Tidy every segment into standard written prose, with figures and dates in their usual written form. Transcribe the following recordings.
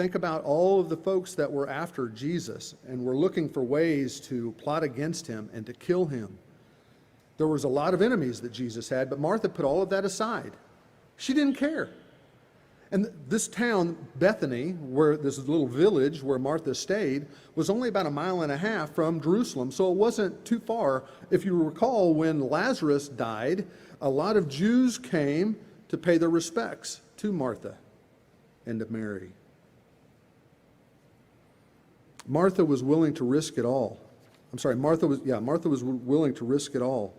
think about all of the folks that were after Jesus and were looking for ways to plot against him and to kill him. There was a lot of enemies that Jesus had, but Martha put all of that aside. She didn't care. And this town, Bethany, where this little village where Martha stayed, was only about 1.5 miles from Jerusalem, so it wasn't too far. If you recall, when Lazarus died, a lot of Jews came to pay their respects to Martha and to Mary. Martha was willing to risk it all. Martha was willing to risk it all.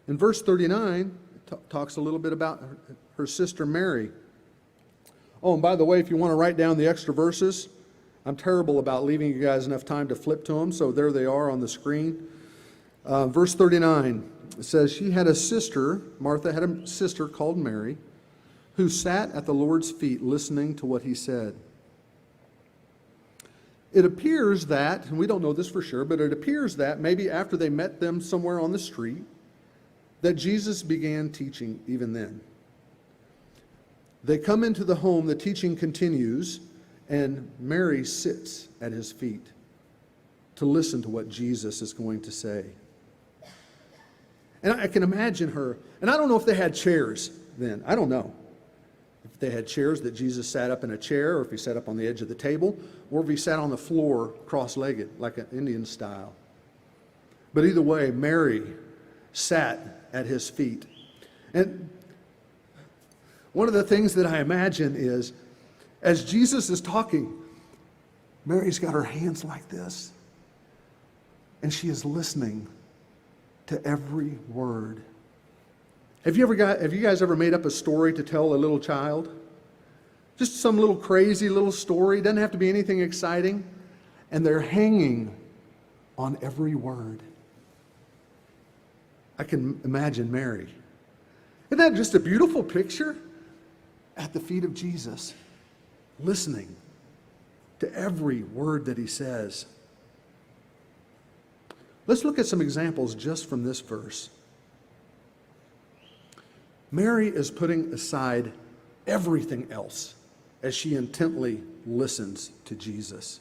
In verse 39, it talks a little bit about her sister Mary. Oh, and by the way, if you want to write down the extra verses, I'm terrible about leaving you guys enough time to flip to them, so there they are on the screen. Verse 39, it says, she had a sister, Martha had a sister called Mary, who sat at the Lord's feet listening to what he said. It appears that, and we don't know this for sure, but it appears that maybe after they met them somewhere on the street, that Jesus began teaching even then. They come into the home, the teaching continues, and Mary sits at his feet to listen to what Jesus is going to say. And I can imagine her, and I don't know if they had chairs then. I don't know if they had chairs that Jesus sat up in a chair, or if he sat up on the edge of the table, or if he sat on the floor cross-legged like an Indian style. But either way, Mary sat at his feet. And one of the things that I imagine is, as Jesus is talking, Mary's got her hands like this, and she is listening to every word. Have you guys ever made up a story to tell a little child? Just some little crazy little story. Doesn't have to be anything exciting. And they're hanging on every word. I can imagine Mary. Isn't that just a beautiful picture? At the feet of Jesus, listening to every word that he says. Let's look at some examples just from this verse. Mary is putting aside everything else as she intently listens to Jesus.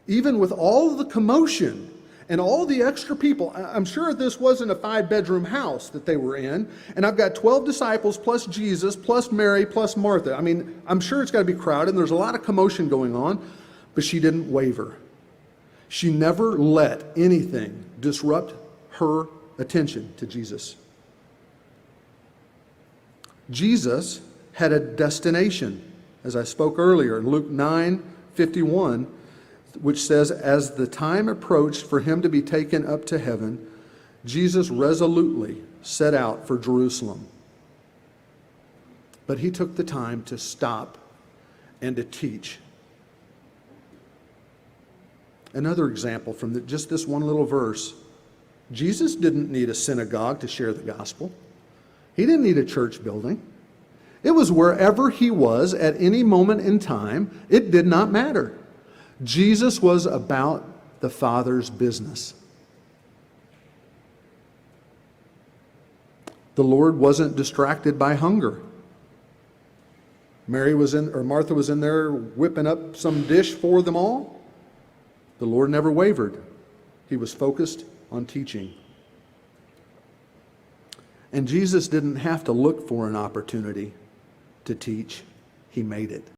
Even with all the commotion and all the extra people, I'm sure this wasn't a 5-bedroom house that they were in, and I've got 12 disciples plus Jesus plus Mary plus Martha. I mean, I'm sure it's got to be crowded and there's a lot of commotion going on, but she didn't waver. She never let anything disrupt her attention to Jesus. Jesus had a destination, as I spoke earlier in Luke 9:51, which says, as the time approached for him to be taken up to heaven, Jesus resolutely set out for Jerusalem. But he took the time to stop and to teach. Another example from just this one little verse. Jesus didn't need a synagogue to share the gospel. He didn't need a church building. It was wherever he was at any moment in time. It did not matter. Jesus was about the Father's business. The Lord wasn't distracted by hunger. Martha was in there whipping up some dish for them all. The Lord never wavered. He was focused on teaching. And Jesus didn't have to look for an opportunity to teach. He made it.